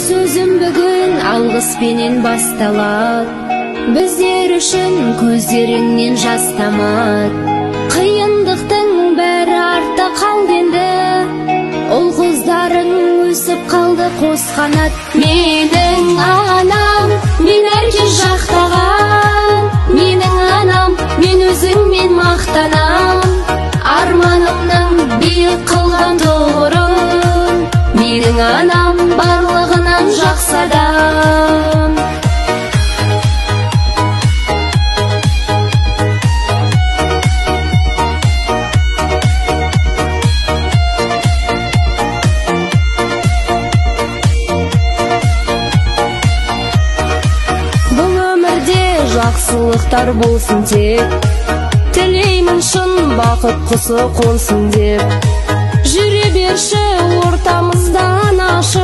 сөзім бүгін алғыспенен басталат. Біздер үшін көздеріңнен жас тамат. Қиындықтың бәрі артта қалды енді, ұл-қыздарың өсіп қалды қос қанат. Менің анам, мен әркез жақтаған, менің анам, мен өзіңмен мақтанам. Арманымның биік қылған тұғырын, менің анам барлығынан жақсы адам. Бұл өмірде жақсылықтар болсын тек, тілеймін шын бақыт құсы қонсын деп. Жүре берші ортамызда анашы,